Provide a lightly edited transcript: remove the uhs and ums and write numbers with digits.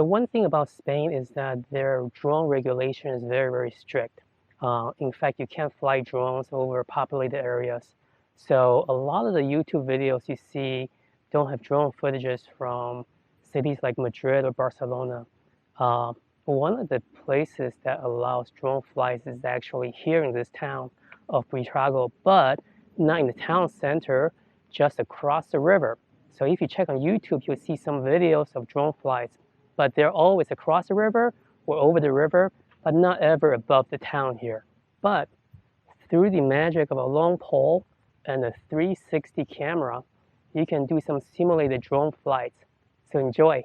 one thing about Spain is that their drone regulation is very, very strict. In fact, you can't fly drones over populated areas. So a lot of the YouTube videos you see don't have drone footages from cities like Madrid or Barcelona. One of the places that allows drone flights is actually here in this town of Buitrago, but not in the town center, just across the river. So if you check on YouTube, you'll see some videos of drone flights, but they're always across the river or over the river, but not ever above the town here. But through the magic of a long pole and a 360 camera, you can do some simulated drone flights. So enjoy.